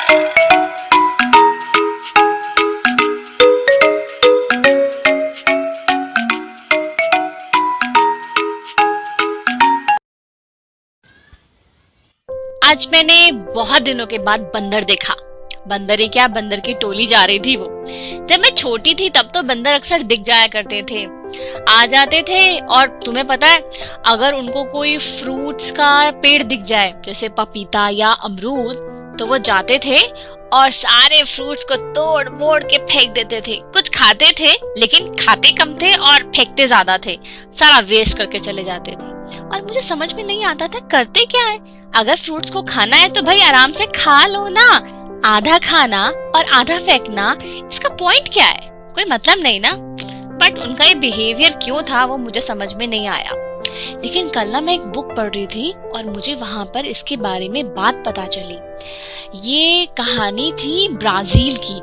आज मैंने बहुत दिनों के बाद बंदर देखा। बंदर ही क्या, बंदर की टोली जा रही थी। वो जब मैं छोटी थी तब तो बंदर अक्सर दिख जाया करते थे, आ जाते थे। और तुम्हें पता है, अगर उनको कोई फ्रूट्स का पेड़ दिख जाए जैसे पपीता या अमरूद, तो वो जाते थे और सारे फ्रूट्स को तोड़ मोड़ के फेंक देते थे। कुछ खाते थे लेकिन खाते कम थे और फेंकते ज्यादा थे, सारा वेस्ट करके चले जाते थे। और मुझे समझ में नहीं आता था करते क्या है। अगर फ्रूट्स को खाना है तो भाई आराम से खा लो ना, आधा खाना और आधा फेंकना, इसका पॉइंट क्या है? कोई मतलब नहीं ना। बट उनका ये बिहेवियर क्यों था वो मुझे समझ में नहीं आया। लेकिन कल ना मैं एक बुक पढ़ रही थी और मुझे वहां पर इसके बारे में बात पता चली। ये कहानी थी ब्राजील की।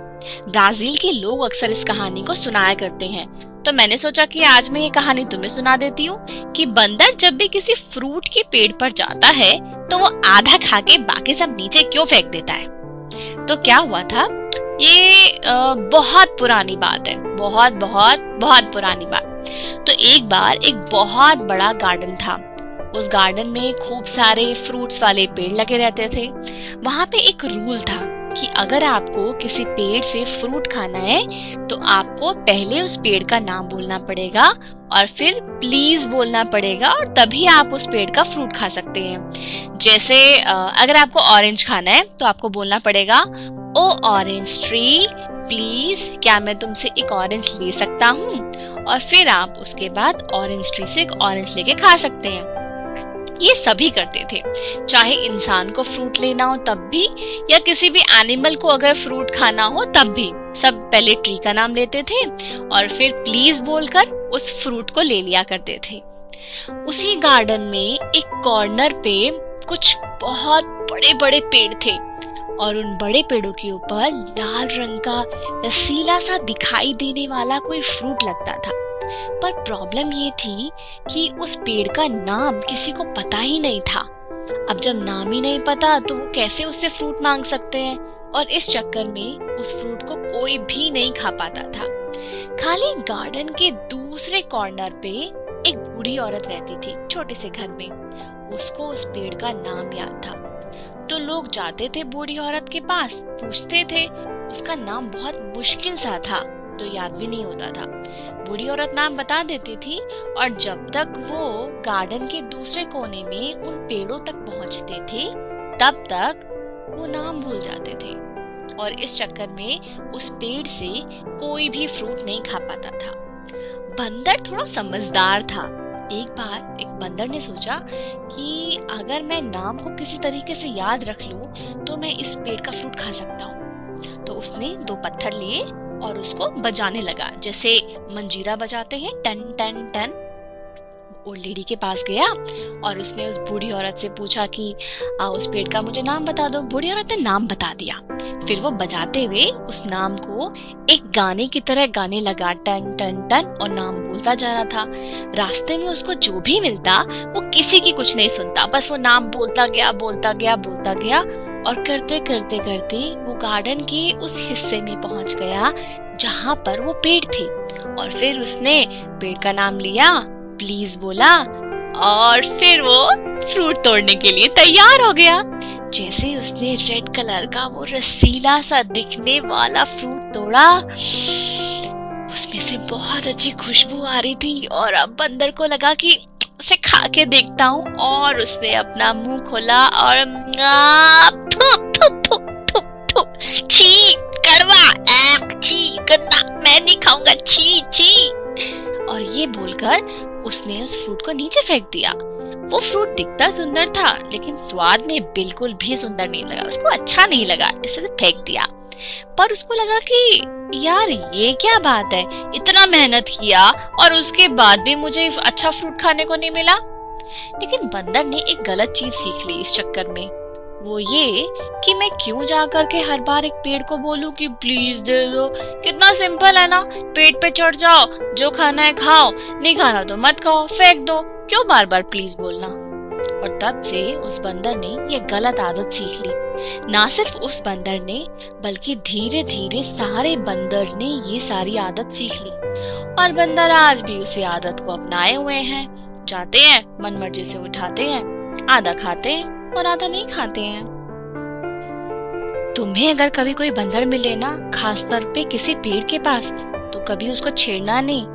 ब्राजील के लोग अक्सर इस कहानी को सुनाया करते हैं, तो मैंने सोचा कि आज मैं ये कहानी तुम्हें सुना देती हूँ कि बंदर जब भी किसी फ्रूट के पेड़ पर जाता है तो वो आधा खा के बाकी सब नीचे क्यों फेंक देता है। तो क्या हुआ था, ये बहुत पुरानी बात है, बहुत बहुत बहुत पुरानी बात। तो एक बार एक बहुत बड़ा गार्डन था। उस गार्डन में खूब सारे फ्रूट्स वाले पेड़ लगे रहते थे। वहां पे एक रूल था कि अगर आपको किसी पेड़ से फ्रूट खाना है तो आपको पहले उस पेड़ का नाम बोलना पड़ेगा और फिर प्लीज बोलना पड़ेगा, और तभी आप उस पेड़ का फ्रूट खा सकते हैं। जैसे अगर आपको ऑरेंज खाना है तो आपको बोलना पड़ेगा, ओ ऑरेंज ट्री प्लीज, क्या मैं तुमसे एक ऑरेंज ले सकता हूँ? और फिर आप उसके बाद ऑरेंज ट्री से एक ऑरेंज लेके खा सकते हैं। ये सभी करते थे, चाहे इंसान को फ्रूट लेना हो तब भी, या किसी भी एनिमल को अगर फ्रूट खाना हो तब भी। सब पहले ट्री का नाम लेते थे और फिर प्लीज बोलकर उस फ्रूट को ले लिया करते थे। उसी गार्डन में एक कॉर्नर पे कुछ बहुत बड़े बड़े पेड़ थे और उन बड़े पेड़ों के ऊपर लाल रंग का रसीला सा दिखाई देने वाला कोई फ्रूट लगता था। पर प्रॉब्लम ये थी कि उस पेड़ का नाम किसी को पता ही नहीं था। अब जब नाम ही नहीं पता तो वो कैसे उससे फ्रूट मांग सकते हैं, और इस चक्कर में उस फ्रूट को कोई भी नहीं खा पाता था। खाली गार्डन के दूसरे कॉर्नर पे एक बूढ़ी औरत रहती थी छोटे से घर में। उसको उस पेड़ का नाम याद था, तो लोग जाते थे बूढ़ी औरत के पास, पूछते थे। उसका नाम बहुत मुश्किल सा था तो याद भी नहीं होता था। बूढ़ी औरत नाम बता देती थी और जब तक वो गार्डन के दूसरे कोने में उन पेड़ों तक पहुंचते थे तब तक वो नाम भूल जाते थे, और इस चक्कर में उस पेड़ से कोई भी फ्रूट नहीं खा पाता था। बंदर थोड़ा समझदार था। एक बार एक बंदर ने सोचा कि अगर मैं नाम को किसी तरीके से याद रख लूं तो मैं इस पेड़ का फ्रूट खा सकता हूँ। तो उसने 2 पत्थर लिए और उसको बजाने लगा, जैसे मंजीरा बजाते हैं, टन टन टन। ओल्ड लेडी के पास गया और उसने उस बूढ़ी औरत से पूछा कि उस पेड़ का मुझे नाम बता दो। बूढ़ी औरत ने नाम बता दिया। फिर वो बजाते हुए उस नाम को एक गाने की तरह गाने लगा, टन टन टन, और नाम बोलता जा रहा था। रास्ते में उसको जो भी मिलता वो किसी की कुछ नहीं सुनता, बस वो नाम बोलता गया बोलता गया बोलता गया, और करते करते करते वो गार्डन के उस हिस्से में पहुंच गया जहां पर वो पेड़ थे। और फिर उसने पेड़ का नाम लिया, प्लीज बोला, और फिर वो फ्रूट तोड़ने के लिए तैयार हो गया। जैसे उसने रेड कलर का वो रसीला सा दिखने वाला फ्रूट तोड़ा, उसमें से बहुत अच्छी खुशबू आ रही थी, और अब बंदर को लगा कि उसे खा के देखता हूँ। और उसने अपना मुंह खोला और छी, कड़वा, छी, गंदा, मैं नहीं खाऊंगा, छी छी। और ये बोलकर उसने उस फ्रूट को नीचे फेंक दिया। वो फ्रूट दिखता सुंदर था लेकिन स्वाद में बिल्कुल भी सुंदर नहीं लगा, उसको अच्छा नहीं लगा, इसलिए फेंक दिया। पर उसको लगा कि यार ये क्या बात है, इतना मेहनत किया और उसके बाद भी मुझे अच्छा फ्रूट खाने को नहीं मिला। लेकिन बंदर ने एक गलत चीज सीख ली इस चक्कर में, वो ये कि मैं क्यों जाकर के हर बार एक पेड़ को बोलूं कि प्लीज दे दो। कितना सिंपल है ना, पेड़ पे चढ़ जाओ, जो खाना है खाओ, नहीं खाना तो मत खाओ, फेंक दो, क्यों बार बार प्लीज बोलना। और तब से उस बंदर ने ये गलत आदत सीख ली ना सिर्फ उस बंदर ने बल्कि धीरे धीरे सारे बंदर ने ये सारी आदत सीख ली और बंदर आज भी उसी आदत को अपनाए हुए हैं। जाते हैं, मनमर्जी से उठाते हैं, आधा खाते हैं और आधा नहीं खाते हैं। तुम्हें अगर कभी कोई बंदर मिले ना, खासतौर पे किसी पेड़ के पास, तो कभी उसको छेड़ना नहीं,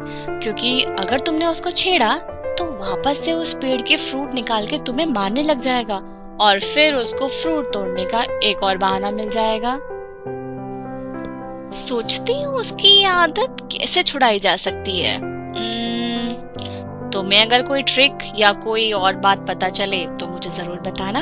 क्योंकि अगर तुमने उसको छेड़ा तो वापस से उस पेड़ के फ्रूट निकाल के तुम्हें मारने लग जाएगा और फिर उसको फ्रूट तोड़ने का एक और बहाना मिल जाएगा। सोचती हूँ उसकी ये आदत कैसे छुड़ाई जा सकती है। तुम्हें अगर कोई ट्रिक या कोई और बात पता चले तो मुझे जरूर बताना।